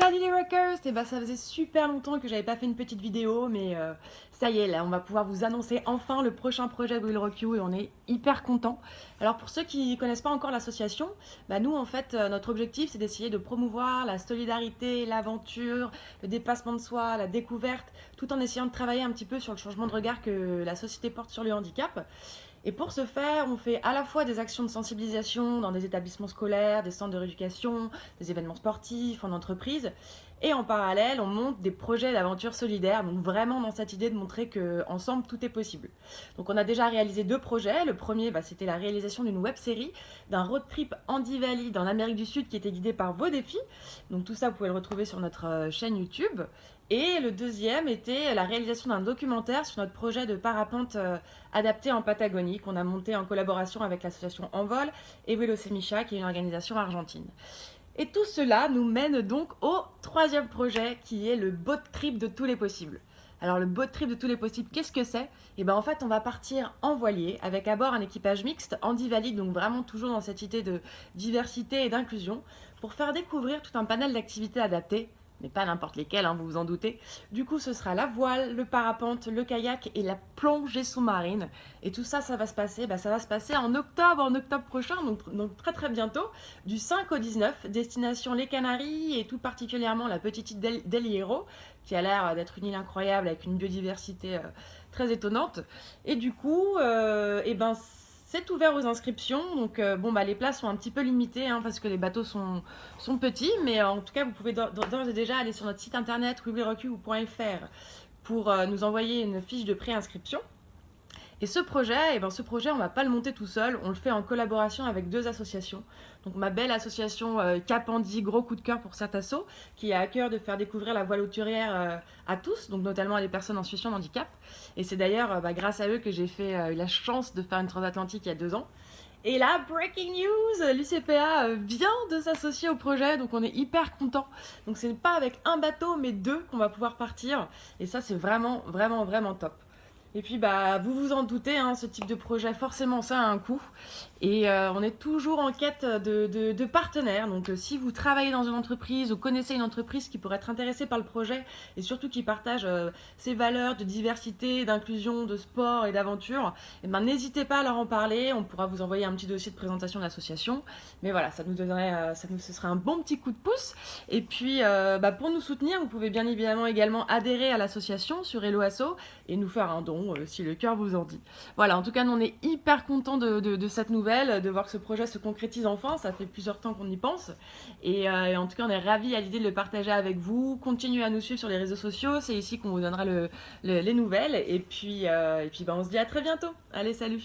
Salut les rockers! Et bah ça faisait super longtemps que j'avais pas fait une petite vidéo, mais ça y est, là on va pouvoir vous annoncer enfin le prochain projet de Will Rock You et on est hyper contents. Alors pour ceux qui connaissent pas encore l'association, bah nous en fait notre objectif c'est d'essayer de promouvoir la solidarité, l'aventure, le dépassement de soi, la découverte, tout en essayant de travailler un petit peu sur le changement de regard que la société porte sur le handicap. Et pour ce faire, on fait à la fois des actions de sensibilisation dans des établissements scolaires, des centres de rééducation, des événements sportifs, en entreprise. Et en parallèle, on monte des projets d'aventure solidaire, donc vraiment dans cette idée de montrer qu'ensemble, tout est possible. Donc on a déjà réalisé 2 projets. Le premier, c'était la réalisation d'une web-série d'un road trip Andy Valley dans l'Amérique du Sud qui était guidé par vos défis. Donc tout ça, vous pouvez le retrouver sur notre chaîne YouTube. Et le deuxième était la réalisation d'un documentaire sur notre projet de parapente adapté en Patagonie qu'on a monté en collaboration avec l'association Envol et Velocemicha qui est une organisation argentine. Et tout cela nous mène donc au troisième projet qui est le boat trip de tous les possibles. Alors le boat trip de tous les possibles, qu'est-ce que c'est? Et ben en fait on va partir en voilier avec à bord un équipage mixte Andy Valley, donc vraiment toujours dans cette idée de diversité et d'inclusion, pour faire découvrir tout un panel d'activités adaptées, mais pas n'importe lesquelles, vous vous en doutez. Du coup, ce sera la voile, le parapente, le kayak et la plongée sous-marine. Et tout ça, ça va se passer, ça va se passer en octobre prochain, donc très très bientôt, du 5 au 19, destination les Canaries et tout particulièrement la petite île d'El Hierro, qui a l'air d'être une île incroyable avec une biodiversité très étonnante. Et du coup, c'est ouvert aux inscriptions, donc les places sont un petit peu limitées parce que les bateaux sont petits, mais en tout cas vous pouvez d'ores et déjà aller sur notre site internet willrockyu.fr pour nous envoyer une fiche de préinscription. Et ce projet, on ne va pas le monter tout seul, on le fait en collaboration avec 2 associations. Donc ma belle association Cap Andy, gros coup de cœur pour cet asso, qui a à cœur de faire découvrir la voile hauturière à tous, donc notamment à des personnes en situation de handicap. Et c'est d'ailleurs grâce à eux que j'ai eu la chance de faire une transatlantique il y a 2 ans. Et là, breaking news, l'UCPA vient de s'associer au projet, donc on est hyper content. Donc c'est pas avec un bateau, mais 2 qu'on va pouvoir partir. Et ça, c'est vraiment, vraiment, vraiment top. Et puis, vous vous en doutez, ce type de projet, forcément, ça a un coût. Et on est toujours en quête de partenaires. Donc, si vous travaillez dans une entreprise ou connaissez une entreprise qui pourrait être intéressée par le projet et surtout qui partage ses valeurs de diversité, d'inclusion, de sport et d'aventure, n'hésitez pas à leur en parler. On pourra vous envoyer un petit dossier de présentation de l'association. Mais voilà, ce serait un bon petit coup de pouce. Et puis, pour nous soutenir, vous pouvez bien évidemment également adhérer à l'association sur Hello Asso et nous faire un don si le cœur vous en dit. Voilà, en tout cas, nous on est hyper contents de cette nouvelle, de voir que ce projet se concrétise enfin. Ça fait plusieurs temps qu'on y pense. Et en tout cas, on est ravis à l'idée de le partager avec vous. Continuez à nous suivre sur les réseaux sociaux. C'est ici qu'on vous donnera les nouvelles. Et puis, on se dit à très bientôt. Allez, salut!